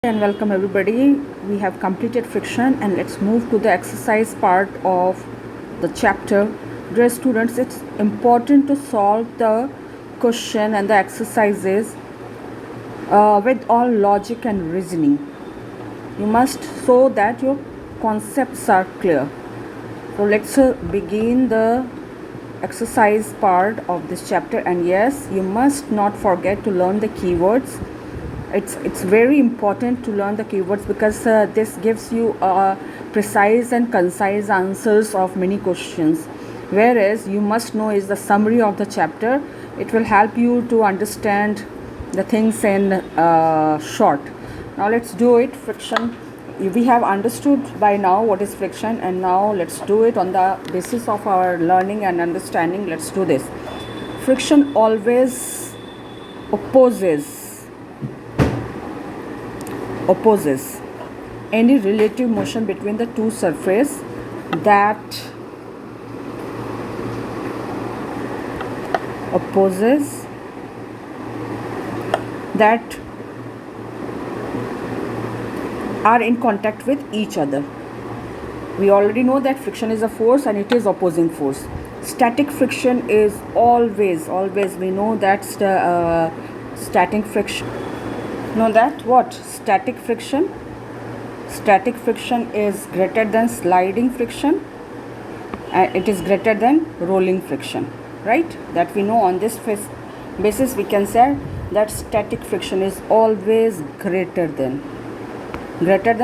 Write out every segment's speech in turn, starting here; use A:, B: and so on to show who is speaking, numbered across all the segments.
A: And welcome everybody. We have completed friction and let's move to the exercise part of the chapter. Dear students, it's important to solve the question and the exercises with all logic and reasoning. You must so that your concepts are clear. So let's begin the exercise part of this chapter, and yes, you must not forget to learn the keywords. It's very important to learn the keywords because this gives you precise and concise answers of many questions, whereas you must know is the summary of the chapter. It will help you to understand the things in short. Now let's do it. Friction, we have understood by now what is friction, and now let's do it on the basis of our learning and understanding. Let's do this. Friction always opposes any relative motion between the two surfaces that are in contact with each other. We already know that friction is a force and it is opposing force. Static friction is always we know that static friction. Know that what? Static friction is greater than sliding friction, and it is greater than rolling friction, right? That we know. On this basis we can say that static friction is always greater than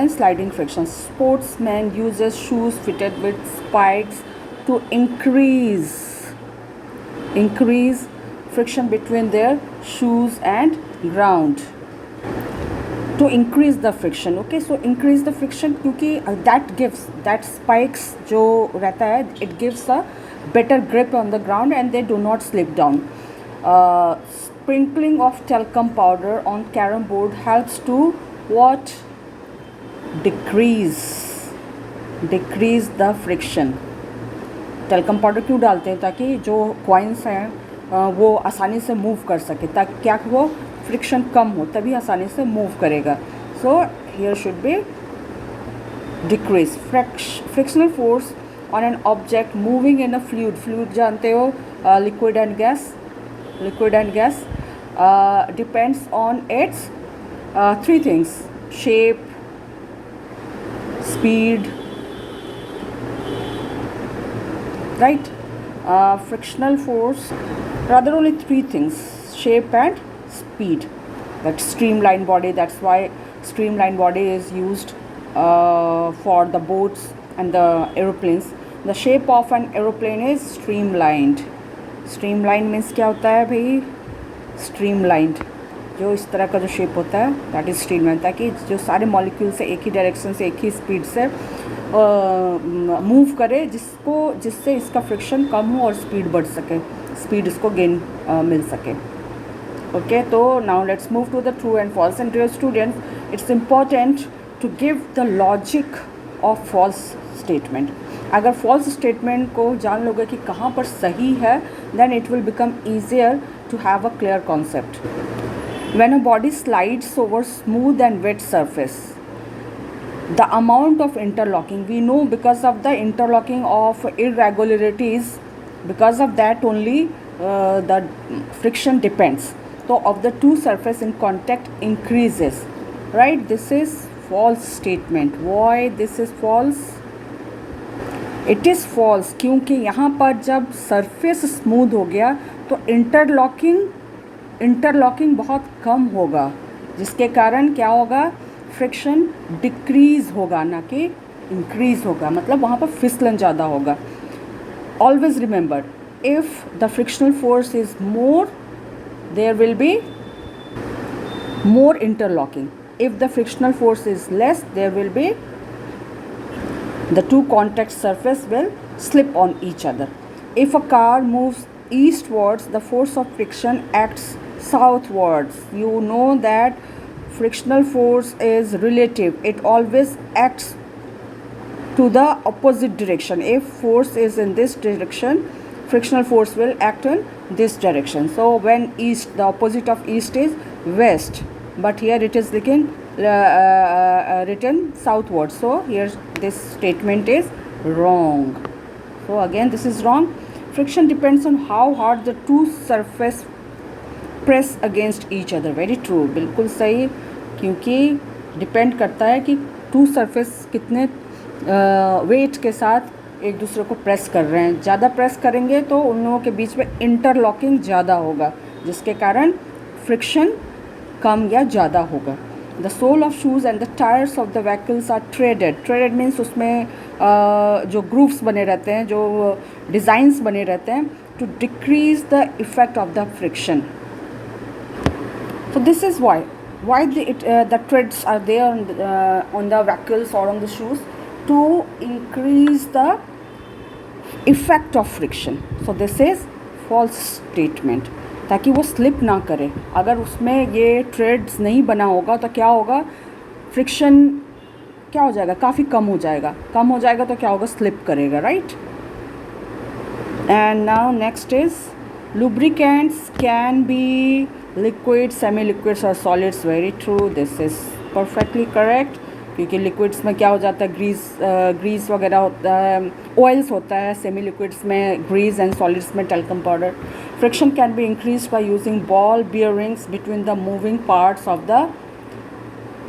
A: sliding friction. Sportsman uses shoes fitted with spikes to increase friction between their shoes and ground. To increase the friction, okay, so increase the friction क्योंकि that spikes जो रहता है, it gives a better grip on the ground and they do not slip down. Sprinkling of talcum powder on carom board helps to what? Decrease the friction. talcum powder क्यों डालते हैं? ताकि जो coins हैं वो आसानी से move कर सके, ताकि क्या वो फ्रिक्शन कम हो, तभी आसानी से मूव करेगा. So here should be decrease. Frictional force on an object moving in a fluid जानते हो, liquid and gas depends on it's three things: shape, speed, right? Frictional force, rather only three things: shape and speed. That streamlined body, that's why streamlined body is used for the boats and the aeroplanes. The shape of an aeroplane is streamlined. means क्या होता है भाई? Streamlined, जो इस तरह का जो shape होता है, that is streamlined, ताकि जो सारे मॉलिक्यूल से एक ही डायरेक्शन से एक ही स्पीड से मूव करे, जिससे इसका फ्रिक्शन कम हो और स्पीड बढ़ सके, स्पीड इसको गेन मिल सके. Okay, so now let's move to the true and false. And dear students, it's important to give the logic of false statement. अगर false statement को जान लोगे कि कहाँ पर सही है, then it will become easier to have a clear concept. When a body slides over smooth and wet surface, the amount of interlocking, we know because of the interlocking of irregularities, because of that only the friction depends. So of the two surface in contact increases, right? This is false statement. Why this is false? It is false क्योंकि यहाँ पर जब surface smooth हो गया तो interlocking बहुत कम होगा, जिसके कारण क्या होगा? फ्रिक्शन डिक्रीज होगा, ना कि इंक्रीज होगा. मतलब वहाँ पर फिसलन ज़्यादा होगा. Always remember, if the frictional force is more, there will be more interlocking. If the frictional force is less, there will be the two contact surface will slip on each other. If a car moves eastwards, the force of friction acts southwards. You know that frictional force is relative. It always acts to the opposite direction. If force is in this direction, frictional force will act in this direction. So when east, the opposite of east is west, but here it is again written southward. So here this statement is wrong. So again this is wrong. Friction depends on how hard the two surface press against each other. Very true, बिल्कुल सही, क्योंकि depend करता है कि to surface कितने wait के साथ एक दूसरे को प्रेस कर रहे हैं. ज़्यादा प्रेस करेंगे तो उन लोगों के बीच में इंटरलॉकिंग ज़्यादा होगा, जिसके कारण फ्रिक्शन कम या ज़्यादा होगा. The sole of shoes and the tyres of the vehicles are threaded. Threaded means उसमें जो ग्रूव्स बने रहते हैं, जो डिज़ाइंस बने रहते हैं, to decrease the effect of the friction. So this is why the threads are there on the vehicles or on the shoes, to increase the effect of friction. So this is false statement, ताकि वो slip ना करे. अगर उसमें ये threads नहीं बना होगा तो क्या होगा, फ्रिक्शन क्या हो जाएगा, काफ़ी कम हो जाएगा. कम हो जाएगा तो क्या होगा, स्लिप करेगा, right. And now next is lubricants can be liquid, semi-liquids or solids. Very true, this is perfectly correct, क्योंकि लिक्विड्स में क्या हो जाता है, ग्रीस वगैरह होता है, ऑयल्स होता है. सेमी लिक्विड्स में ग्रीस एंड सॉलिड्स में talcum powder. Friction can be increase by using ball bearings between the moving parts of the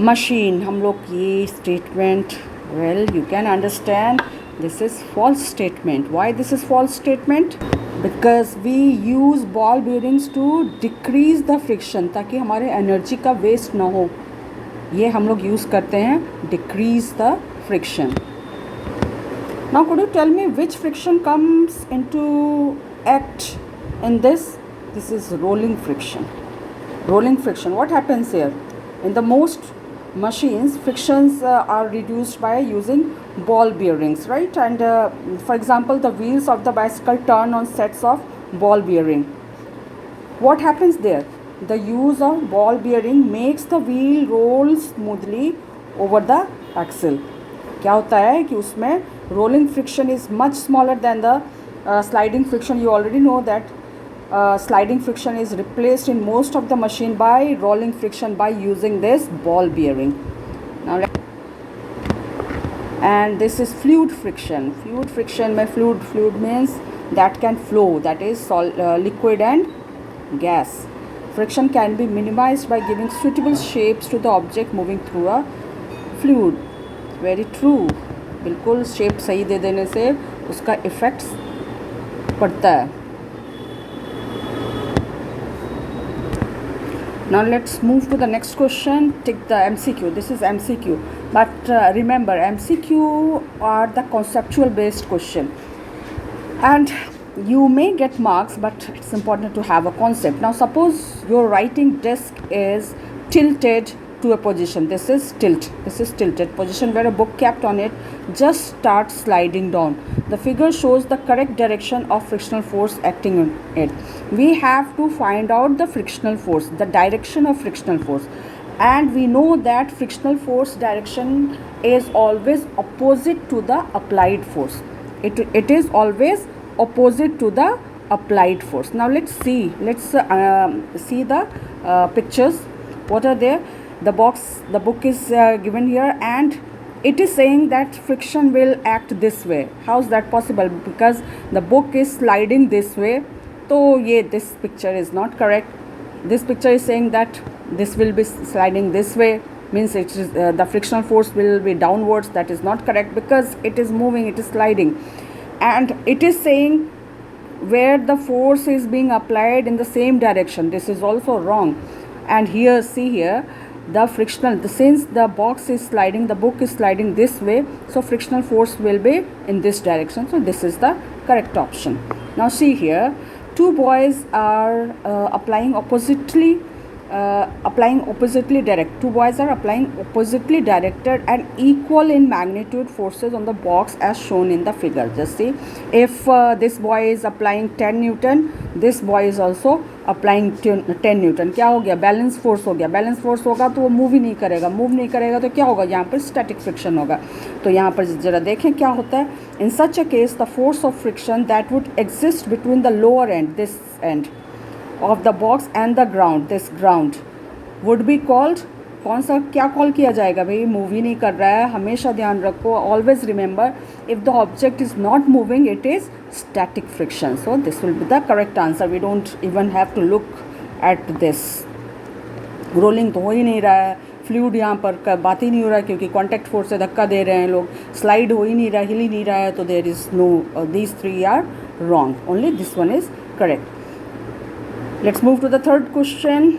A: machine. हम लोग ये statement, well you can understand, this is false statement. Why this is false statement? Because we use ball bearings to decrease the friction, ताकि हमारे energy का waste ना हो. ये हम लोग यूज़ करते हैं, decrease the friction. Now could you tell me which friction comes into act in this? This is rolling friction. Rolling friction, what happens here? In the most machines, frictions are reduced by using ball bearings, right? And for example, the wheels of the bicycle turn on sets of ball bearing. What happens there? The use of ball bearing makes the wheel roll smoothly over the axle. क्या होता है कि उसमें rolling friction is much smaller than the sliding friction. You already know that sliding friction is replaced in most of the machine by rolling friction by using this ball bearing. Now and this is fluid friction. Fluid friction में fluid means that can flow, that is liquid and gas. Friction can be minimized by giving suitable shapes to the object moving through a fluid. Very true, बिल्कुल shape सही दे देने से उसका effects पड़ता है. Now let's move to the next question. Take the MCQ. This is MCQ. But remember, MCQ are the conceptual based question. And you may get marks, but it's important to have a concept. Now suppose your writing desk is tilted to a position. This is tilt. This is tilted position where a book kept on it just starts sliding down. The figure shows the correct direction of frictional force acting on it. We have to find out the frictional force, the direction of frictional force. And we know that frictional force direction is always opposite to the applied force. It is always opposite to the applied force. Now let's see. Let's see the pictures. What are there? The book is given here, and it is saying that friction will act this way. How is that possible? Because the book is sliding this way. So yeah, this picture is not correct. This picture is saying that this will be sliding this way, means it is the frictional force will be downwards. That is not correct, because it is moving, it is sliding. And it is saying where the force is being applied in the same direction. This is also wrong. And here, see here, the frictional, since the box is sliding, the book is sliding this way, so frictional force will be in this direction. So this is the correct option. Now see here, two boys are applying oppositely direct. Two boys are applying oppositely directed and equal in magnitude forces on the box as shown in the figure. Just see, if this boy is applying 10 Newton, this boy is also applying 10 Newton. क्या हो गया? Balance force हो गया. Balance force होगा तो वो move ही नहीं करेगा. मूव नहीं करेगा तो क्या होगा? यहाँ पर स्टैटिक फ्रिक्शन होगा. तो यहाँ पर जरा देखें क्या होता है. In such a case the force of friction that would exist between the lower end, this end of the box and the ground, this ground would be called कौन सा क्या कॉल किया जाएगा भाई? मूव ही नहीं कर रहा है. हमेशा ध्यान रखो, always remember, if the object is not moving it is static friction. So this will be the correct answer. We don't even have to look at this. Rolling तो हो ही नहीं रहा है, फ्लूइड यहाँ पर बात ही नहीं हो रहा है क्योंकि कॉन्टैक्ट फोर्स से धक्का दे रहे हैं लोग, स्लाइड हो ही नहीं रहा, हिल ही नहीं रहा है. तो there is no, these three are wrong, only this one is correct. Let's move to the third question.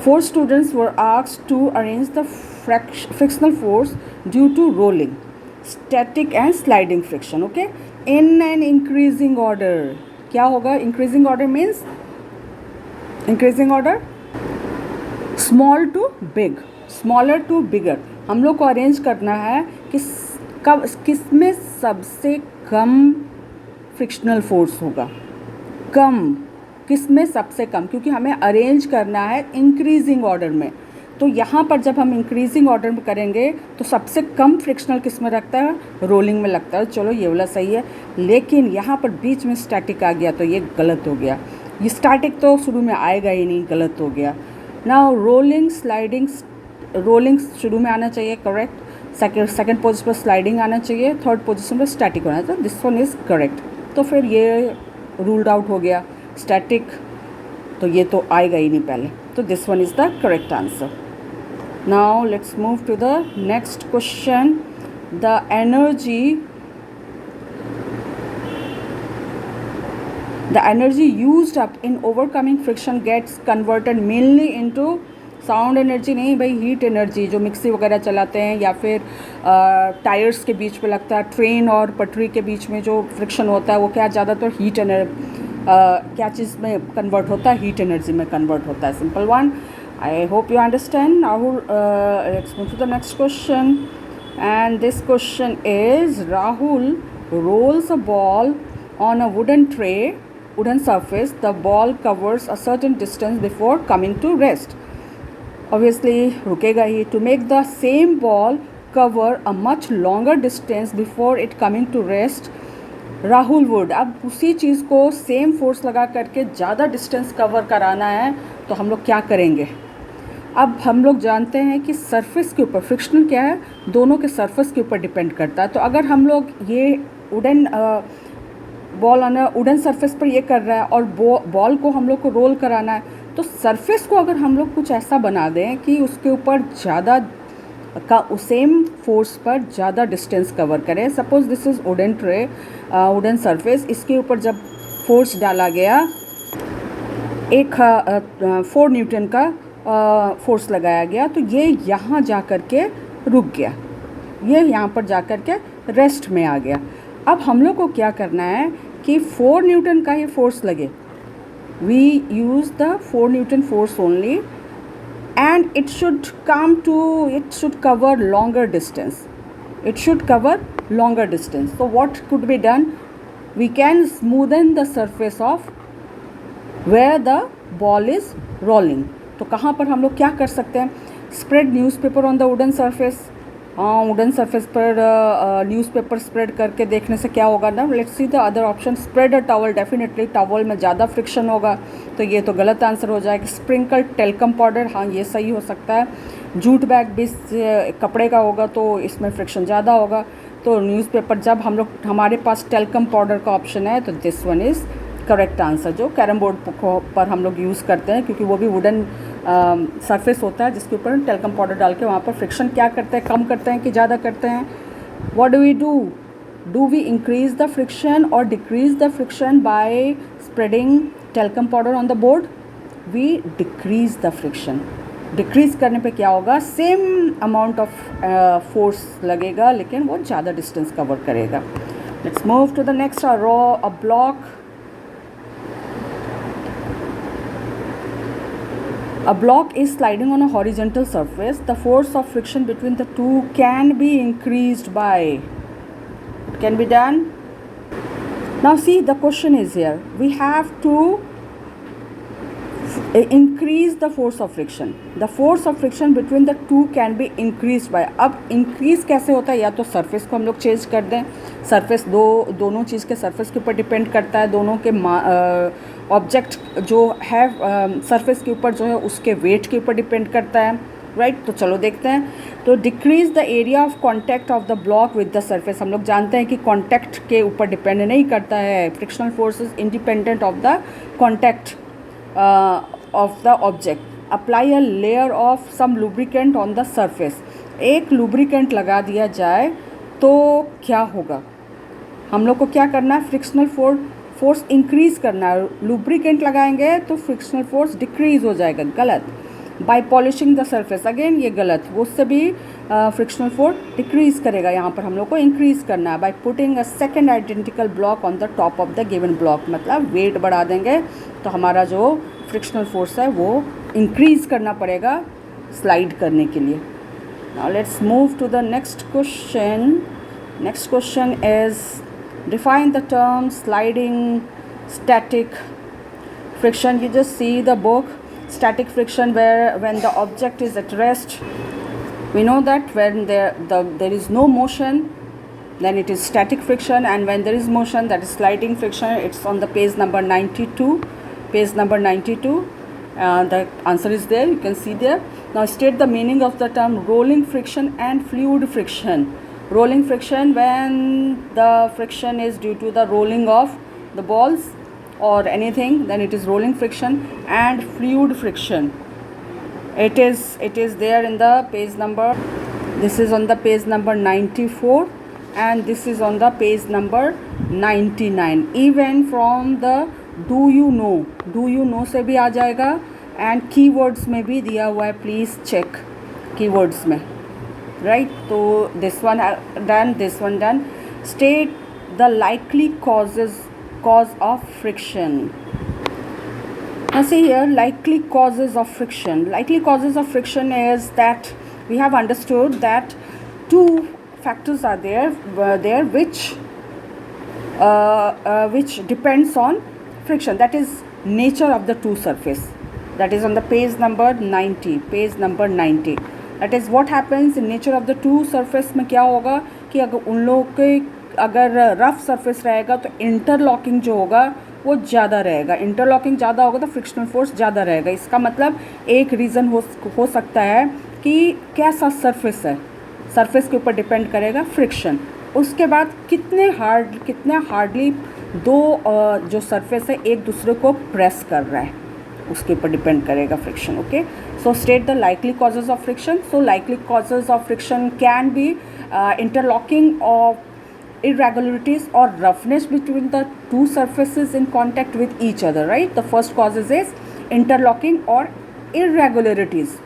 A: 4 students were asked to arrange the frictional force due to rolling, static and sliding friction, okay, in an increasing order. क्या होगा? increasing order means increasing order small to big, smaller to bigger. हम लोग को arrange करना है कि कब किस में सबसे कम फ्रिक्शनल फोर्स होगा. कम किस में सबसे कम, क्योंकि हमें अरेंज करना है इंक्रीजिंग ऑर्डर में. तो यहाँ पर जब हम इंक्रीजिंग ऑर्डर में करेंगे तो सबसे कम फ्रिक्शनल किस में लगता है? रोलिंग में लगता है. चलो ये वाला सही है, लेकिन यहाँ पर बीच में स्टैटिक आ गया तो ये गलत हो गया. ये स्टैटिक तो शुरू में आएगा ही नहीं, गलत हो गया. नाउ रोलिंग, स्लाइडिंग, रोलिंग शुरू में आना चाहिए, करेक्ट. सेकेंड पोजिशन पर स्लाइडिंग आना चाहिए, थर्ड पोजिशन पर स्टैटिक होना चाहिए. This one is correct. तो फिर ये रूल्ड आउट हो गया. स्टैटिक तो ये तो आएगा ही नहीं पहले. तो this one is the correct answer. Now let's move to the next question. The energy used up in overcoming friction gets converted mainly into sound energy नहीं भाई, हीट एनर्जी. जो मिक्सी वगैरह चलाते हैं या फिर टायर्स के बीच में लगता है, ट्रेन और पटरी के बीच में जो फ्रिक्शन होता है वो क्या ज़्यादातर हीट क्या चीज़ में कन्वर्ट होता है? हीट एनर्जी में कन्वर्ट होता है. Simple one. I hope you understand. Rahul, let's move to the next question. And this question is, Rahul rolls a ball on a wooden surface. The ball covers a certain distance before coming to rest. Obviously रुकेगा ही. To make the same ball cover a much longer distance before it coming to rest, Rahul would. अब उसी चीज़ को same force लगा करके ज़्यादा distance cover कराना है तो हम लोग क्या करेंगे? अब हम लोग जानते हैं कि सरफेस के ऊपर फ्रिक्शनल क्या है, दोनों के सरफेस के ऊपर डिपेंड करता है. तो अगर हम लोग ये wooden ball on wooden surface पर ये कर रहा है और बॉल को हम लोग को रोल कराना है, तो सरफेस को अगर हम लोग कुछ ऐसा बना दें कि उसके ऊपर ज़्यादा का सेम फोर्स पर ज़्यादा डिस्टेंस कवर करें. Suppose this is wooden surface. इसके ऊपर जब फोर्स डाला गया, एक 4 न्यूटन का फोर्स लगाया गया, तो ये यहाँ जा कर के रुक गया, ये यहाँ पर जा कर के रेस्ट में आ गया. अब हम लोग को क्या करना है कि 4 न्यूटन का ही फोर्स लगे. We use the 4 newton force only and it should cover longer distance. So what could be done? We can smoothen the surface of where the ball is rolling. तो कहाँ पर हम लोग क्या कर सकते हैं? Spread newspaper on the wooden surface. Wooden surface पर न्यूज़पेपर स्प्रेड करके देखने से क्या होगा ना. Let's see the other option. Spread a towel. Definitely towel में ज़्यादा फ्रिक्शन होगा, तो ये तो गलत आंसर हो जाएगा. स्प्रिंकल टेल्कम पाउडर, हाँ ये सही हो सकता है. जूट बैग भी कपड़े का होगा तो इसमें फ्रिक्शन ज़्यादा होगा. तो न्यूज़पेपर, जब हम लोग हमारे पास टेल्कम पाउडर का ऑप्शन है तो this one is correct answer. जो कैरम बोर्ड पर हम लोग यूज़ करते हैं, क्योंकि वो भी वुडन सरफेस होता है जिसके ऊपर टेल्कम पाउडर डाल के वहाँ पर फ्रिक्शन क्या करते हैं, कम करते हैं कि ज़्यादा करते हैं. What do we do we increase the friction और decrease the friction by spreading talcum powder on the board? We decrease the friction. Decrease करने पे क्या होगा? सेम अमाउंट ऑफ फोर्स लगेगा, लेकिन वो ज़्यादा डिस्टेंस कवर करेगा. Let's move to the next. A block. A block is sliding on a horizontal surface. The force of friction between the two can be increased by. It can be done. Now see, the question is here. We have to increase the force of friction. The force of friction between the two can be increased by. अब increase कैसे होता है, या तो surface को हम लोग change कर दें, surface दोनों चीज़ के surface के ऊपर depend करता है, दोनों के object जो है surface के ऊपर जो है उसके weight के ऊपर depend करता है, right? तो चलो देखते हैं. तो decrease the area of contact of the block with the surface. हम लोग जानते हैं कि contact के ऊपर depend नहीं करता है, frictional force is independent of the contact of the object. Apply a layer of some lubricant on the surface. एक lubricant लगा दिया जाए तो क्या होगा, हम लोग को क्या करना है, फ्रिक्शनल फोर्स इंक्रीज करना है. lubricant लगाएंगे तो फ्रिक्शनल फोर्स डिक्रीज हो जाएगा, गलत. By polishing the surface, again ये गलत, वो उससे भी फ्रिक्शनल फोर्स डिक्रीज करेगा. यहाँ पर हम लोग को इंक्रीज करना है. By putting a second identical block on the top of the given block, मतलब वेट बढ़ा देंगे तो हमारा जो फ्रिक्शनल फोर्स है वो इंक्रीज करना पड़ेगा स्लाइड करने के लिए. Now let's move to the next question. Next question is define the term sliding static friction. You just see the book. Static friction, where when the object is at rest, we know that when there is no motion, then it is static friction, and when there is motion, that is sliding friction. It's on the page number 92. Page number 92. The answer is there, you can see there. Now state the meaning of the term rolling friction and fluid friction. Rolling friction, when the friction is due to the rolling of the balls or anything, then it is rolling friction. And fluid friction, it is there in the page number, this is on the page number 94 and this is on the page number 99. even from the do you know से भी आ जाएगा, and keywords में भी दिया हुआ है, please check keywords में, right? तो this one done, this one done. State the likely cause of friction. Now see here, likely causes of friction. Likely causes of friction is that we have understood that two factors are there which depends on friction. That is nature of the two surface. That is on the page number 90. Page number 90. That is what happens in nature of the two surface में क्या होगा कि अगर उन लोगों के अगर rough surface रहेगा तो इंटरलॉकिंग जो होगा वो ज़्यादा रहेगा. इंटरलॉकिंग ज़्यादा होगा तो फ्रिक्शनल फोर्स ज़्यादा रहेगा. इसका मतलब एक रीज़न हो सकता है कि कैसा सरफेस है, सरफेस के ऊपर डिपेंड करेगा फ्रिक्शन. उसके बाद कितने हार्डली दो जो सरफेस है एक दूसरे को प्रेस कर रहा है, उसके ऊपर डिपेंड करेगा friction. Okay, so state the likely causes of friction. So likely causes of friction can B interlocking of irregularities or roughness between the two surfaces in contact with each other, right? The first causes is interlocking or irregularities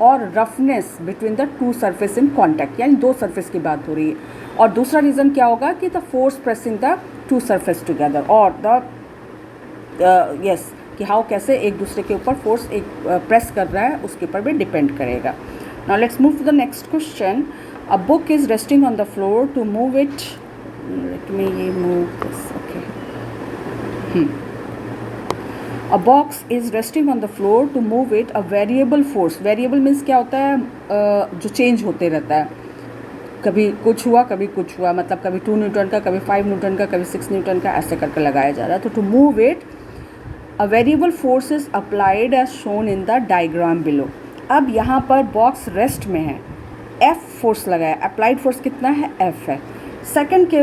A: or roughness between the two surface in contact, यानी दो surface की बात हो रही है. और दूसरा reason क्या होगा कि the force pressing the two surface together और the yes कि हाउ कैसे एक दूसरे के ऊपर फोर्स एक प्रेस कर रहा है उसके ऊपर भी डिपेंड करेगा. Now let's move to the next question. A book is resting on the floor. To move it, let me move this. Okay. A box is resting on the floor. To move it, a variable force. Variable means क्या होता है, जो change होते रहता है. कभी कुछ हुआ कभी कुछ हुआ, मतलब कभी 2 न्यूटन का, कभी 5 न्यूटन का, कभी 6 न्यूटन का, ऐसे करके लगाया जा रहा है. तो to move it a variable force is applied as shown in the diagram below. अब यहाँ पर बॉक्स रेस्ट में है, एफ फोर्स लगाया. अप्लाइड फोर्स कितना है, एफ है. सेकंड के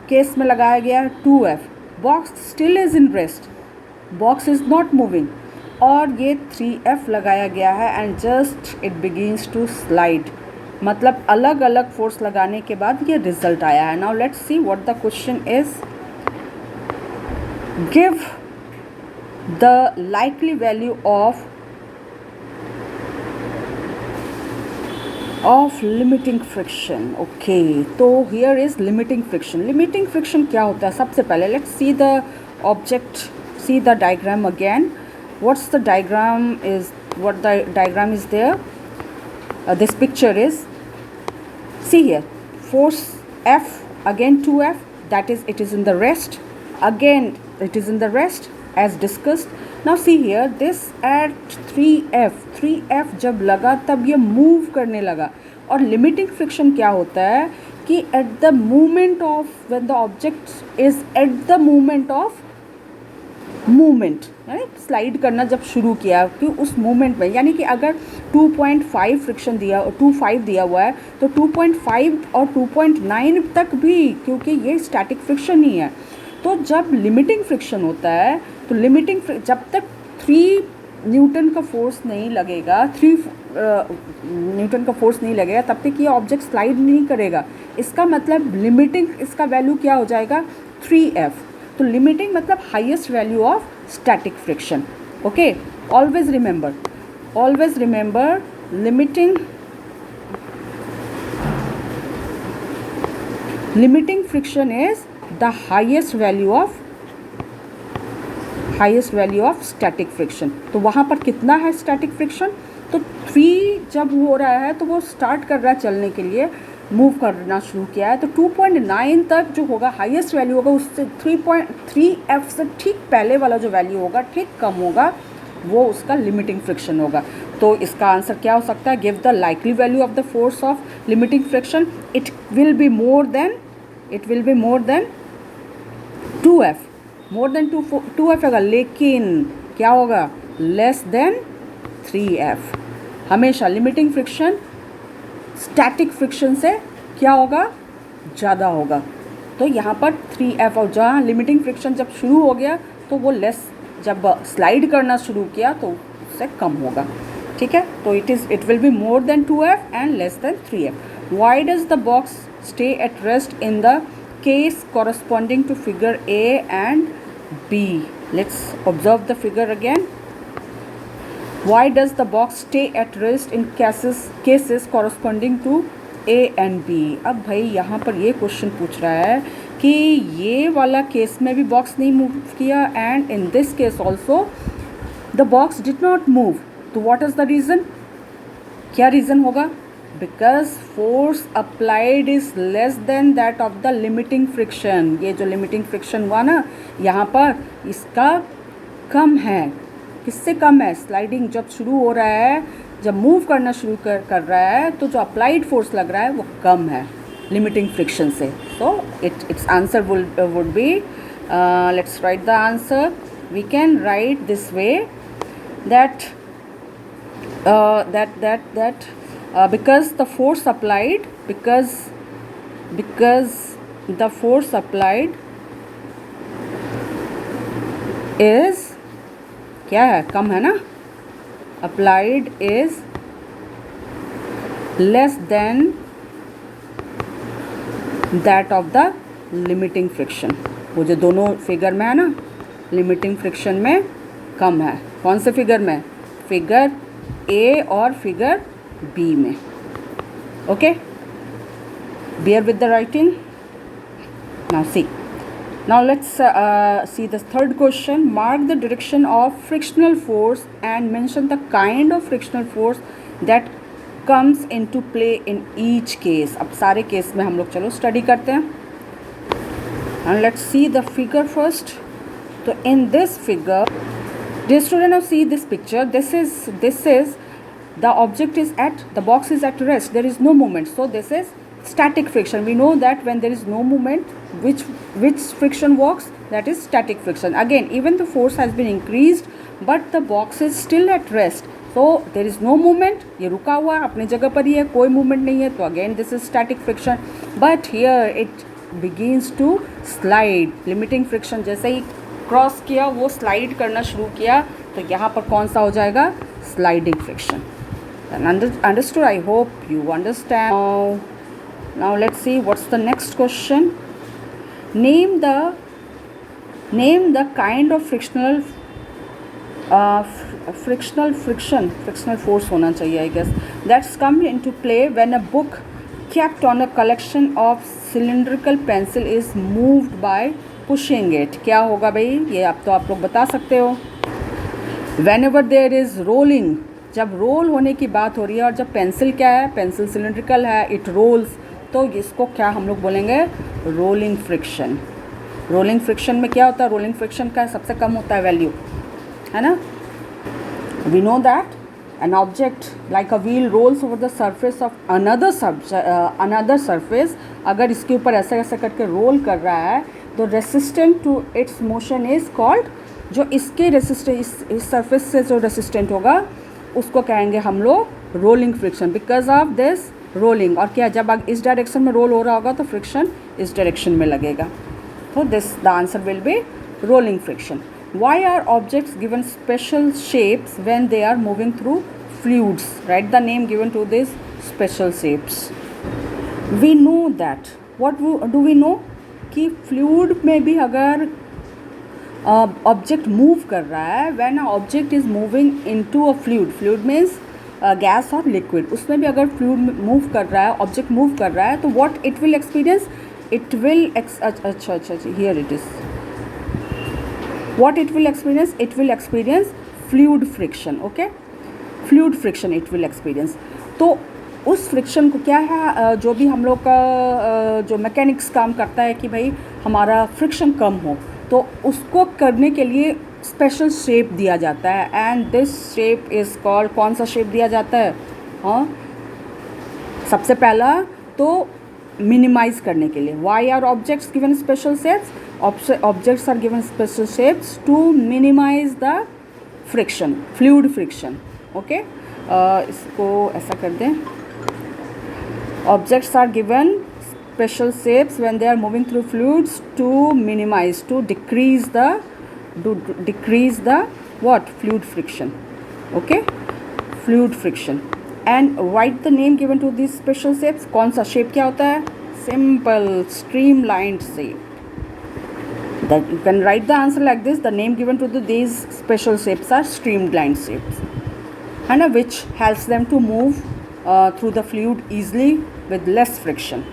A: केस में लगाया गया 2F. Box still is in rest, box is not moving. और ये 3F लगाया गया है and just it begins to slide. मतलब अलग अलग फोर्स लगाने के बाद ये रिजल्ट आया है. Now let's see what the question is. Give the likely value of limiting friction. Okay, so here is limiting friction. Limiting friction क्या होता है? सबसे पहले let's see the object, see the diagram again. What's the diagram is, what the diagram is there. This picture is, see here, force F, again 2F, that is it is in the rest, again it is in the rest, as discussed. Now see here, this at 3F जब लगा तब ये move करने लगा. और limiting friction क्या होता है कि at the moment of when the object is at the moment of movement, यानी स्लाइड करना जब शुरू किया कि उस मोमेंट में, यानी कि अगर 2.5 फ्रिक्शन दिया 2.5 दिया हुआ है तो 2.5 और 2.9 तक भी, क्योंकि ये स्टैटिक फ्रिक्शन ही है. तो जब लिमिटिंग फ्रिक्शन होता है तो जब तक 3 न्यूटन का फोर्स नहीं लगेगा, 3 न्यूटन का फोर्स नहीं लगेगा, तब तक ये ऑब्जेक्ट स्लाइड नहीं करेगा. इसका मतलब लिमिटिंग, इसका वैल्यू क्या हो जाएगा 3F. तो लिमिटिंग मतलब highest value of static friction. Okay, always remember limiting friction is the highest value of static friction. तो वहाँ पर कितना है स्टैटिक फ्रिक्शन? तो 3 जब हो रहा है तो वो स्टार्ट कर रहा है चलने के लिए, मूव करना शुरू किया है, तो 2.9 तक जो होगा हाईएस्ट वैल्यू होगा, उससे 3.3F से ठीक पहले वाला जो वैल्यू होगा, ठीक कम होगा, वो उसका लिमिटिंग फ्रिक्शन होगा. तो इसका आंसर क्या हो सकता है? Give the likely value of the force of limiting friction. It will be more than 2F. More than 2F होगा, लेकिन क्या होगा? Less than 3F. हमेशा लिमिटिंग फ्रिक्शन स्टैटिक फ्रिक्शन से क्या होगा? ज़्यादा होगा. तो यहाँ पर 3F, और जहाँ लिमिटिंग फ्रिक्शन जब शुरू हो गया तो वो लेस, जब स्लाइड करना शुरू किया तो उससे कम होगा. ठीक है, तो it will be more than 2F and less than 3F. Why does the box stay at rest in the case corresponding to figure A and B? Let's observe the figure again. Why does the box stay at rest in cases corresponding to A and B? अब भाई यहाँ पर ये question पूछ रहा है कि ये वाला केस में भी बॉक्स नहीं मूव किया, and in this case also the box did not move. तो व्हाट इज़ द रीज़न? क्या रीज़न होगा? Because force applied is less than that of the limiting friction. ये जो लिमिटिंग फ्रिक्शन हुआ ना यहाँ पर, इसका कम है. किससे कम है? स्लाइडिंग जब शुरू हो रहा है, जब मूव करना शुरू कर रहा है, तो जो अप्लाइड फोर्स लग रहा है वो कम है लिमिटिंग फ्रिक्शन से. So its answer would be, let's write the answer. We can write this way that because the force applied is क्या है? कम है ना. applied is less than that of the limiting friction. वो जो दोनों figure में है ना, लिमिटिंग फ्रिक्शन में कम है. कौन से फिगर में? फिगर A और फिगर B में. Okay, bear with the writing. Now let's see the third question. Mark the direction of frictional force and mention the kind of frictional force that comes into play in each case. अब सारे case में हम लोग चलो study करते हैं. And let's see the figure first. So in this figure, dear student, now see this picture. This is the object is the box is at rest. There is no movement. So this is static friction. We know that when there is no movement, which friction works? That is static friction. Again, even the force has been increased, but the box is still at rest. So there is no movement. ये रुका हुआ है, अपनी जगह पर ही है, कोई movement नहीं है. तो again this is static friction. But here it begins to slide. Limiting friction जैसे ही क्रॉस किया, वो स्लाइड करना शुरू किया, तो यहाँ पर कौन सा हो जाएगा? Sliding friction. Understood? I hope you understand. Now let's see what's the next question. Name the kind of frictional force होना चाहिए, I guess, that's come into play when a book kept on a collection of cylindrical pencil is moved by pushing it. क्या होगा भाई? ये आप लोग बता सकते हो. Whenever there is rolling, जब रोल होने की बात हो रही है, और जब पेंसिल क्या है? पेंसिल सिलिंड्रिकल है, इट रोल्स, तो इसको क्या हम लोग बोलेंगे? Rolling friction. रोलिंग फ्रिक्शन में क्या होता है, रोलिंग फ्रिक्शन का सबसे कम होता है वैल्यू, है ना. We know that an object like a wheel rolls over the surface of another surface. अगर इसके ऊपर ऐसा ऐसा करके रोल कर रहा है तो resistant to its motion is called, जो इसके रेसिस्टेंट इस सरफेस से जो रेसिस्टेंट होगा उसको कहेंगे हम लोग rolling friction, because of this rolling. और क्या, जब इस डायरेक्शन में रोल हो रहा होगा तो फ्रिक्शन इस डायरेक्शन में लगेगा. तो this the answer will be rolling friction. Why are objects given special shapes when they are moving through fluids? Write the name given to these special shapes. We know that. What do we know? कि fluid में भी अगर object move कर रहा है, when an object is moving into a fluid means gas or liquid, उसमें भी अगर fluid move कर रहा है, object move कर रहा है, तो what it will experience? It will अच्छा here it is. What it will experience? It will experience fluid friction. Okay, fluid friction it will experience. तो उस फ्रिक्शन को क्या है, जो भी हम लोग का जो मैकेनिक्स काम करता है कि भाई हमारा फ्रिक्शन कम हो, तो उसको करने के लिए स्पेशल शेप दिया जाता है. And this shape is called, कौन सा शेप दिया जाता है? हाँ, सबसे पहला तो मिनिमाइज करने के लिए. Why are objects given special shapes? Objects are given special shapes to minimize the friction, fluid friction. Okay, इसको ऐसा कर दें. Objects are given special shapes when they are moving through fluids to minimize, to decrease the what? Fluid friction. Okay, fluid friction. And write the name given to these special shapes. कौन सा shape क्या होता है? Simple streamlined shape. That you can write the answer like this. The name given to these special shapes are streamlined shapes, and which helps them to move through the fluid easily with less friction.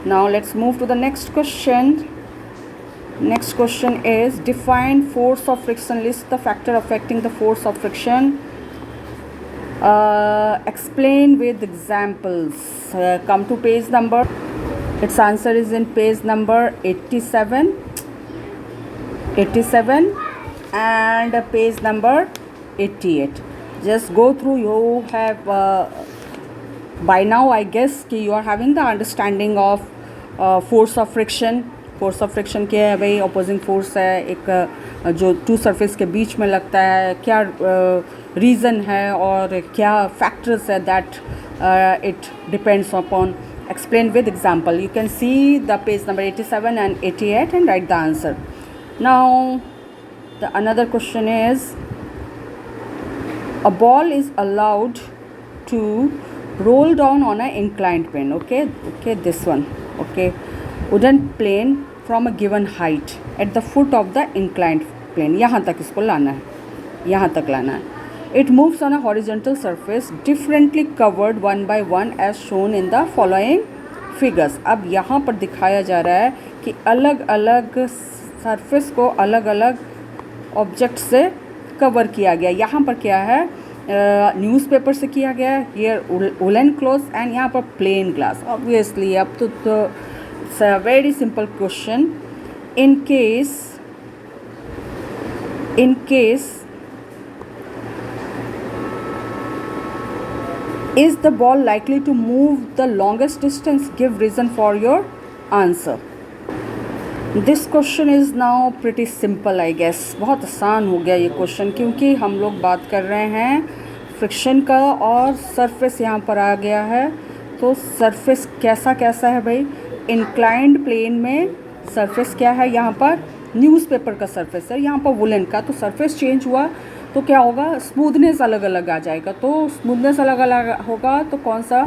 A: Now let's move to the next question. Next question is define force of friction. List the factor affecting the force of friction. Explain with examples. Come to page number. Its answer is in page number 87 and page number 88. Just go through. You have by now I guess कि you are having the understanding of force of friction. Force of friction क्या है भाई? opposing force है, एक जो two surface के बीच में लगता है, क्या reason है और क्या factors है that it depends upon. Explain with example. You can see the page number 87 and 88 and write the answer. Now the another question is, a ball is allowed to roll down on an inclined plane. Okay, this one. Okay, wooden plane from a given height at the foot of the inclined plane. यहाँ तक इसको लाना है, यहाँ तक लाना है. It moves on a horizontal surface differently covered one by one as shown in the following figures. अब यहाँ पर दिखाया जा रहा है कि अलग अलग सरफेस को अलग अलग ऑब्जेक्ट से कवर किया गया. यहाँ पर क्या है, न्यूज़पेपर से किया गया है, हियर वुलन क्लॉथ, एंड यहाँ पर प्लेन ग्लास. ऑब्वियसली अब तो it's a very simple question. In case is the ball likely to move the longest distance? Give reason for your answer. This question is now pretty simple I guess. बहुत आसान हो गया ये question, क्योंकि हम लोग बात कर रहे हैं फ्रिक्शन का और सरफेस यहाँ पर आ गया है. तो सरफेस कैसा कैसा है भाई? इंक्लाइंड प्लेन में सरफेस क्या है? यहाँ पर न्यूज़पेपर का सरफेस है, यहाँ पर वुलन का. तो सरफेस चेंज हुआ तो क्या होगा? स्मूथनेस अलग अलग आ जाएगा. तो स्मूथनेस अलग अलग होगा तो कौन सा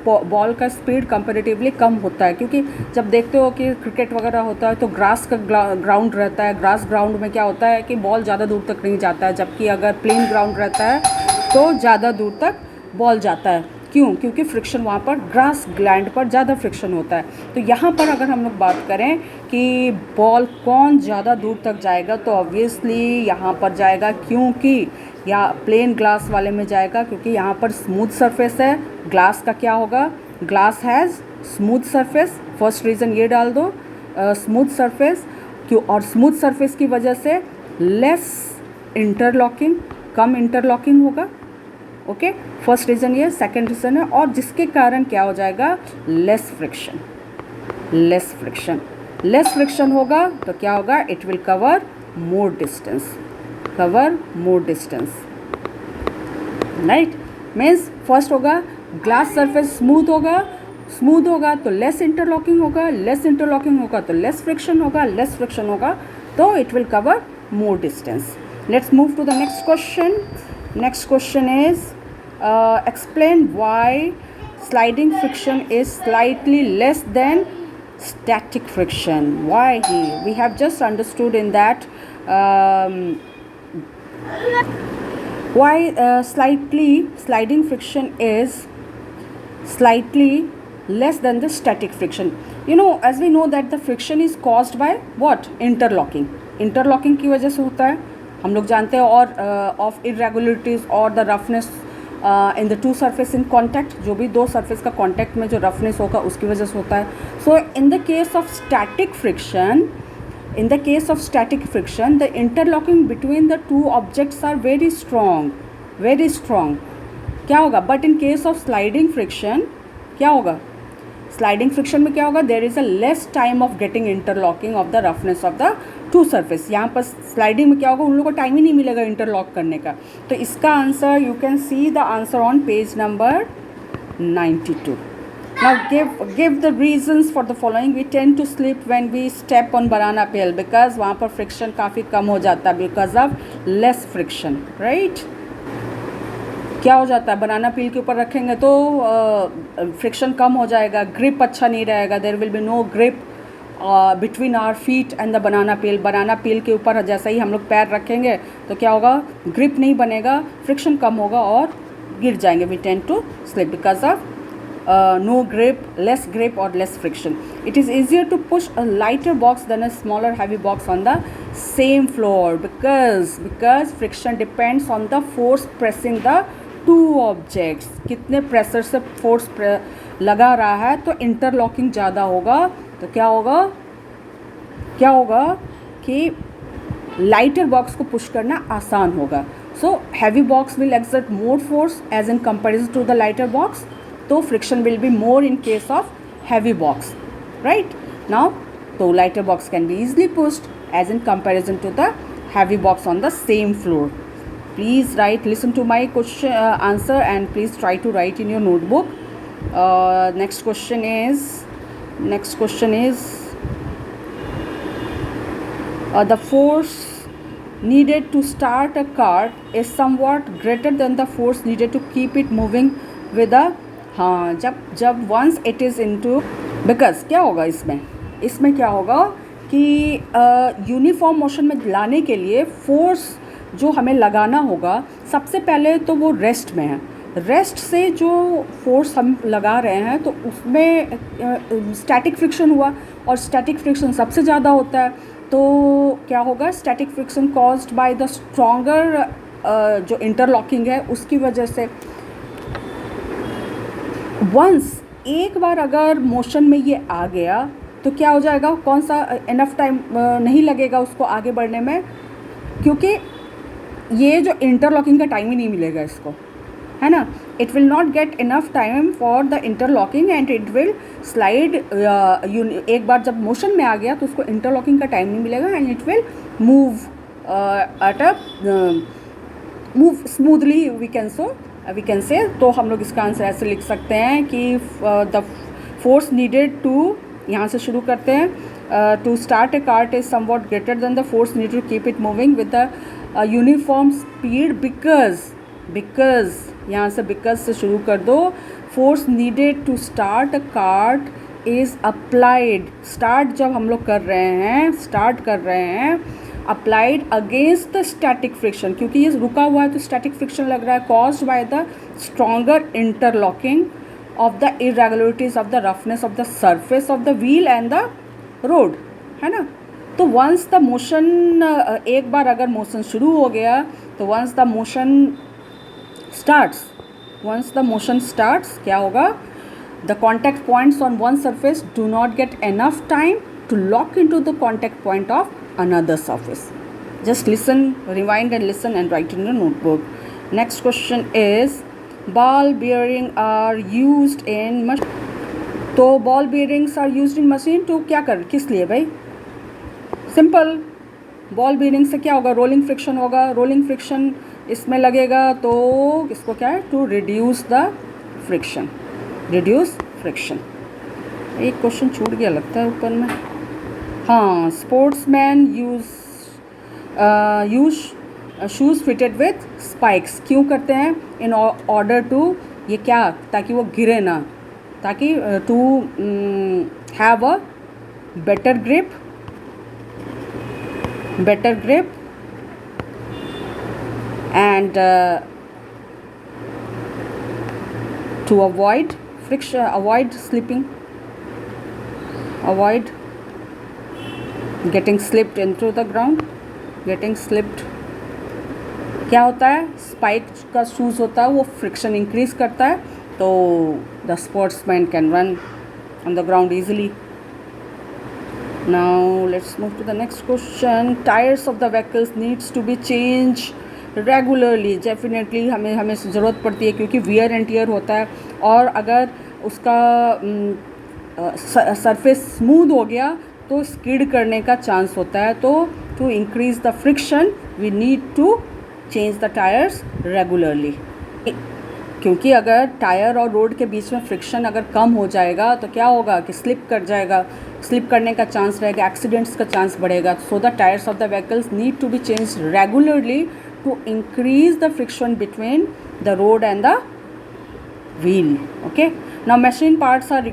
A: बॉल का स्पीड कंपैरेटिवली कम होता है, क्योंकि जब देखते हो कि क्रिकेट वगैरह होता है तो ग्रास का ग्राउंड रहता है. ग्रास ग्राउंड में क्या होता है कि बॉल ज़्यादा दूर तक नहीं जाता है, जबकि अगर प्लेन ग्राउंड रहता है तो ज़्यादा दूर तक बॉल जाता है. क्यों? क्योंकि फ्रिक्शन वहाँ पर ग्रास ग्लैंड पर ज़्यादा फ्रिक्शन होता है. तो यहाँ पर अगर हम लोग बात करें कि बॉल कौन ज़्यादा दूर तक जाएगा, तो ऑब्वियसली यहाँ पर जाएगा, क्योंकि या प्लेन ग्लास वाले में जाएगा, क्योंकि यहाँ पर स्मूथ सरफेस है. ग्लास का क्या होगा? Glass has smooth surface. First reason ये डाल दो. स्मूथ सरफेस क्यों, और स्मूथ सरफेस की वजह से लेस इंटरलॉकिंग, कम इंटरलॉकिंग होगा। ओके, फर्स्ट रीज़न ये, सेकंड रीज़न है, और जिसके कारण क्या हो जाएगा, less friction. Less friction, less friction होगा तो क्या होगा, it will cover more distance, cover more distance, right. Means first होगा ग्लास सरफेस स्मूथ होगा, स्मूथ होगा तो लेस इंटरलॉकिंग होगा, लेस इंटरलॉकिंग होगा तो लेस फ्रिक्शन होगा, लेस फ्रिक्शन होगा तो it will cover more distance. Let's move to the next question. Next question is explain why sliding friction is slightly less than static friction. Why we have just understood in that why sliding friction is slightly less than the static friction. You know, as we know that the friction is caused by what, interlocking. Interlocking की वजह से होता है, हम लोग जानते हैं, और of irregularities और the roughness in the two surface in contact, जो भी दो सरफेस का कॉन्टैक्ट में जो रफनेस होगा उसकी वजह से होता है. So in the case of static friction, in the case of static friction, the interlocking between the two objects are very strong, very strong. क्या होगा, but in case of sliding friction क्या होगा, sliding friction में क्या होगा, there is a less time of getting interlocking of the roughness of the two surface. यहाँ पर sliding में क्या होगा, उन लोगों को टाइम ही नहीं मिलेगा इंटरलॉक करने का. तो इसका answer you can see the answer on page number 92. Now give the reasons for the following. We tend to slip when we step on banana peel because वहाँ पर friction काफ़ी कम हो जाता है because of less friction, right? क्या हो जाता है, बनाना पील के ऊपर रखेंगे तो फ्रिक्शन कम हो जाएगा, ग्रिप अच्छा नहीं रहेगा, there will be no grip between our feet and the banana peel. Banana peel के ऊपर जैसा ही हम लोग पैर रखेंगे तो क्या होगा, ग्रिप नहीं बनेगा, फ्रिक्शन कम होगा और गिर जाएंगे. We tend to slip because of no grip, less grip or less friction. It is easier to push a lighter box than a smaller heavy box on the same floor because friction depends on the force pressing the two objects. कितने pressure से force लगा रहा है तो interlocking ज़्यादा होगा. तो क्या होगा कि लाइटर बॉक्स को पुश करना आसान होगा. So heavy box will exert more force as in comparison to the lighter box. So friction will be more in case of heavy box, right? Now the lighter box can be easily pushed as in comparison to the heavy box on the same floor. Please listen to my question answer and please try to write in your notebook. Next question is the force needed to start a cart is somewhat greater than the force needed to keep it moving with a हाँ, जब once it is into because क्या होगा इसमें क्या होगा कि uniform motion में लाने के लिए फोर्स जो हमें लगाना होगा सबसे पहले तो वो रेस्ट में है. रेस्ट से जो फोर्स हम लगा रहे हैं तो उसमें स्टैटिक फ्रिक्शन हुआ और स्टैटिक फ्रिक्शन सबसे ज़्यादा होता है. तो क्या होगा, static friction caused by the stronger जो इंटरलॉकिंग है उसकी वजह से. वंस एक बार अगर मोशन में ये आ गया तो क्या हो जाएगा, कौन सा इनफ टाइम नहीं लगेगा उसको आगे बढ़ने में, क्योंकि ये जो इंटरलॉकिंग का टाइम ही नहीं मिलेगा इसको, है ना. It will not get enough time for the interlocking and it will slide. एक बार जब मोशन में आ गया तो उसको इंटरलॉकिंग का टाइम नहीं मिलेगा and it will move move smoothly we can say. तो हम लोग इसका आंसर ऐसे लिख सकते हैं कि द फोर्स नीडेड टू, यहाँ से शुरू करते हैं, to start a cart is somewhat greater than the force needed to keep it moving with the uniform speed because यहाँ से बिकॉज से शुरू कर दो. Force needed to start a cart is applied. Start जब हम लोग कर रहे हैं applied against the static friction, क्योंकि ये रुका हुआ है तो स्टैटिक फ्रिक्शन लग रहा है, caused by the stronger interlocking of the irregularities of the roughness of the surface of the wheel and the road, है ना. तो वंस द मोशन, एक बार अगर मोशन शुरू हो गया तो वंस द मोशन स्टार्ट्स क्या होगा, the contact points on one surface do not get enough time to lock into the contact point of another surface. Just listen, rewind and listen and write in your notebook. Next question is, ball bearing are used in machine. तो ball bearings are used in machine तो क्या कर किस लिए भाई? Simple, ball bearing से क्या होगा? रोलिंग फ्रिक्शन होगा. रोलिंग फ्रिक्शन इसमें लगेगा तो इसको क्या है? To reduce the friction. Reduce friction. एक क्वेश्चन छूट गया लगता है ऊपर में. हाँ, sportsman use shoes fitted with spikes. क्यों करते हैं? इन ऑर्डर टू, ये क्या, ताकि वो गिरे ना, ताकि to have a better grip and to avoid friction, avoid slipping, avoid getting slipped into the ground. getting slipped क्या होता है? स्पाइक का शूज़ होता है, वो फ्रिक्शन इंक्रीज करता है, तो the sportsman can run on the ground easily. Now let's move to the next question. Tires of the vehicles needs to be changed regularly. Definitely हमें ज़रूरत पड़ती है क्योंकि wear and tear होता है, और अगर उसका सरफेस स्मूथ हो गया तो स्किड करने का चांस होता है. तो to increase the friction we need to change the tires regularly. क्योंकि अगर टायर और रोड के बीच में फ्रिक्शन अगर कम हो जाएगा तो क्या होगा कि स्लिप कर जाएगा, स्लिप करने का चांस रहेगा, एक्सीडेंट्स का चांस बढ़ेगा. So the tyres of the vehicles need to be change regularly to increase the friction between the road and the wheel. Okay. Now machine parts are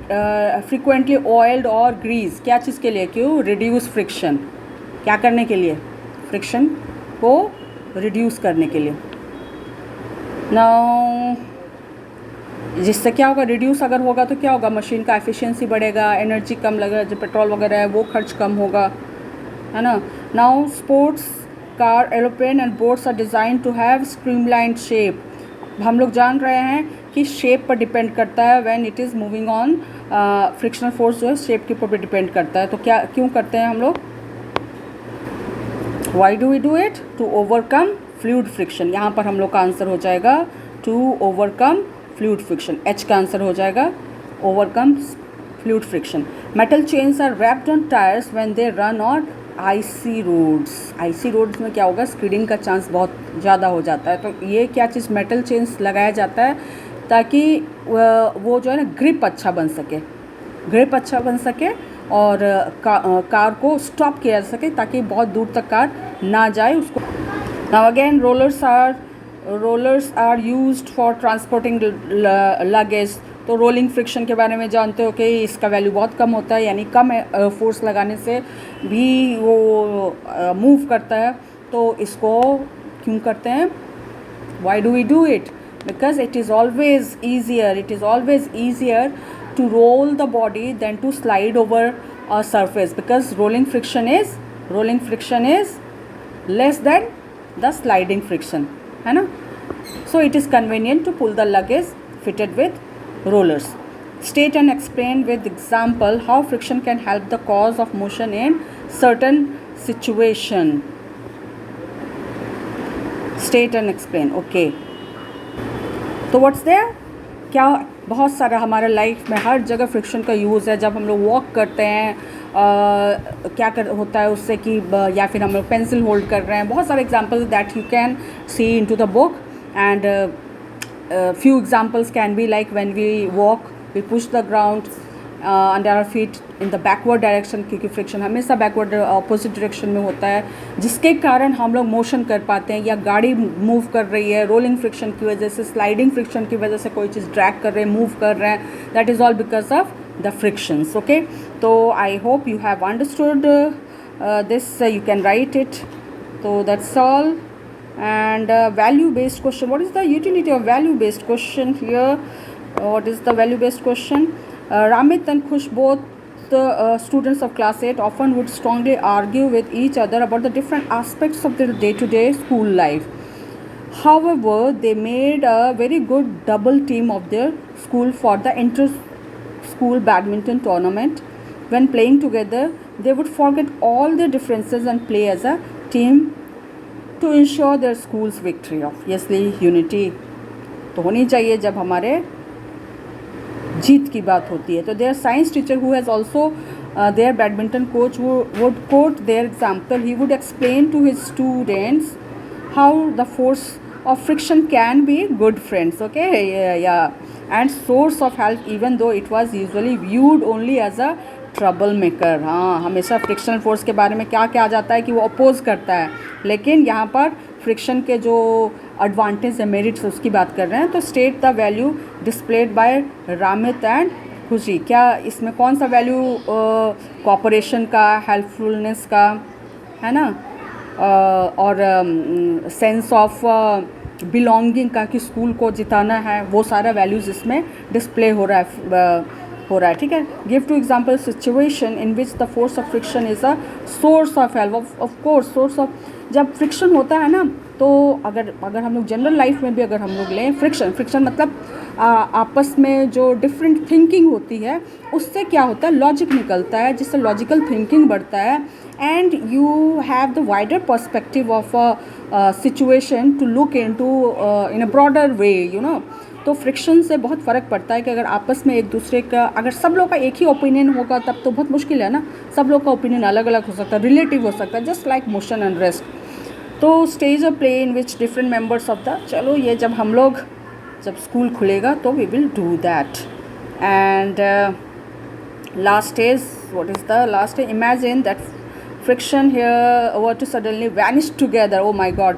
A: frequently oiled और grease. क्या चीज़ के लिए? क्यों? Reduce friction. क्या करने के लिए? फ्रिक्शन को रिड्यूस करने के लिए. नाउ जिससे क्या होगा? रिड्यूस अगर होगा तो क्या होगा? मशीन का एफिशिएंसी बढ़ेगा, एनर्जी कम लगेगा, जो पेट्रोल वगैरह है वो खर्च कम होगा, है ना. Now sports car, aeroplane and boats are design to have streamlined shape. हम लोग जान रहे हैं कि शेप पर डिपेंड करता है. When it is moving on, frictional force जो है शेप के ऊपर भी डिपेंड करता है. तो क्या क्यों करते हैं हम लोग? Why do we do it? To overcome fluid friction. यहाँ पर हम लोग का आंसर हो जाएगा to overcome fluid friction. H का आंसर हो जाएगा overcome fluid friction. Metal chains are wrapped on tyres when they run on icy roads. Icy roads में क्या होगा? स्किडिंग का चांस बहुत ज़्यादा हो जाता है. तो ये क्या चीज़? मेटल चेन्स लगाया जाता है ताकि वो जो है ना ग्रिप अच्छा बन सके, ग्रिप अच्छा बन सके और कार को स्टॉप किया जा सके ताकि बहुत दूर तक कार ना जाए उसको. Now again rollers are used for transporting luggage. तो रोलिंग फ्रिक्शन के बारे में जानते हो कि इसका वैल्यू बहुत कम होता है, यानी कम फोर्स लगाने से भी वो मूव करता है. तो इसको क्यों करते हैं? Why do we do it? Because it is always easier to roll the body than to slide over a surface, because rolling friction is less than the sliding friction, है ना. So it is convenient to pull the luggage fitted with rollers. State and explain with example how friction can help the cause of motion in certain situation. State and explain. Okay. तो what's there? क्या बहुत सारा हमारे life में हर जगह friction का use है. जब हम लोग वॉक करते हैं होता है उससे कि या फिर हम लोग पेंसिल होल्ड कर रहे हैं. बहुत सारे examples that you can see into the book, and few examples can be like when we walk we push the ground under our feet in the backward direction, क्योंकि फ्रिक्शन हमेशा backward opposite direction में होता है, जिसके कारण हम लोग motion कर पाते हैं. या गाड़ी मूव कर रही है रोलिंग फ्रिक्शन की वजह से, स्लाइडिंग फ्रिक्शन की वजह से कोई चीज़ ड्रैग कर रहे हैं, मूव कर रहे हैं, that is all because of the frictions. Okay. तो I hope you have understood this. You can write it. तो that's all. And value based question. What is the utility of value based question here? What is the value based question? Ramit and Khush, both the students of class 8, often would strongly argue with each other about the different aspects of their day to day school life. However, they made a very good double team of their school for the inter school badminton tournament when playing together they would forget all their differences and play as a team to ensure their school's victory. Obviously unity तो होनी चाहिए जब हमारे जीत की बात होती है. तो their science teacher who has also their badminton coach who would quote their example. He would explain to his students how the force of friction can be good friends, okay, and source of help even though it was usually viewed only as a trouble maker. हाँ, हमेशा frictional force के बारे में क्या क्या आ जाता है कि वो अपोज करता है, लेकिन यहाँ पर फ्रिक्शन के जो एडवांटेज है, मेरिट्स, उसकी बात कर रहे हैं. तो state the value displayed by Ramit and Khushi. क्या इसमें कौन सा वैल्यू कोऑपरेशन का, हेल्पफुलनेस का, है ना, और सेंस ऑफ बिलोंगिंग का कि स्कूल को जिताना है, वो सारा वैल्यूज़ इसमें डिस्प्ले हो रहा है. ठीक है. Give two example situation in which the force of friction is a source of help. Of course source of, जब फ्रिक्शन होता है ना, तो अगर हम लोग जनरल लाइफ में भी अगर हम लोग लें फ्रिक्शन मतलब आपस में जो डिफरेंट थिंकिंग होती है, उससे क्या होता है, लॉजिक निकलता है, जिससे लॉजिकल थिंकिंग बढ़ता है, and you have the wider perspective of a situation to look into in a broader way, you know. तो फ्रिक्शन से बहुत फ़र्क पड़ता है कि अगर आपस में एक दूसरे का, अगर सब लोग का एक ही ओपिनियन होगा तब तो बहुत मुश्किल है ना. सब लोग का ओपिनियन अलग अलग हो सकता है, रिलेटिव हो सकता है, just like motion and rest. तो stage a play in which different members of the, चलो ये जब स्कूल खुलेगा तो we will do that. And last stage, what is the last stage? Imagine that friction here were to suddenly vanish together. Oh my god,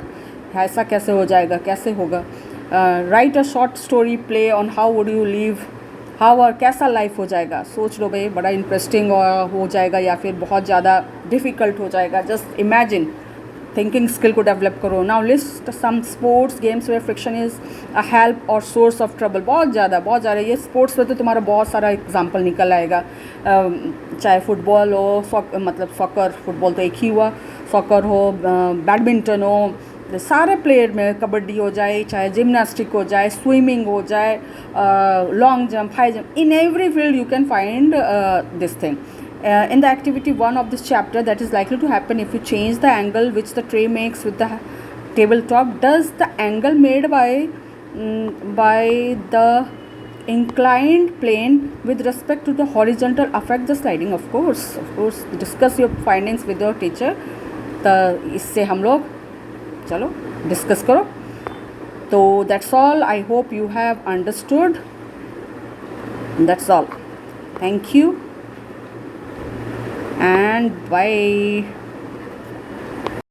A: ऐसा कैसे हो जाएगा, कैसे होगा? Write a short story play on how would you live, how और कैसा life हो जाएगा. सोच लो भाई, बड़ा इंटरेस्टिंग हो जाएगा या फिर बहुत ज़्यादा डिफ़िकल्ट हो जाएगा. जस्ट इमेजिन, थिंकिंग स्किल को डेवलप करो. Now list some sports games where friction is a help और सोर्स ऑफ ट्रबल. बहुत ज़्यादा ये स्पोर्ट्स में तो तुम्हारा बहुत सारा एग्जाम्पल निकल आएगा. चाहे फुटबॉल हो, मतलब सॉकर, फुटबॉल तो एक ही हुआ, सॉकर हो, बैडमिंटन हो, सारे प्लेयर में, कबड्डी हो जाए, चाहे जिम्नास्टिक हो जाए, स्विमिंग हो जाए, long jump, high jump, in every field you can find this thing. In the activity 1 of this chapter, that is likely to happen if you change the angle which the tray makes with the tabletop. Does the angle made by the inclined plane with respect to the horizontal affect the sliding? Of course. Discuss your findings with your teacher. तो इससे हम लोग चलो discuss करो. तो that's all. I hope you have understood. That's all. Thank you and bye.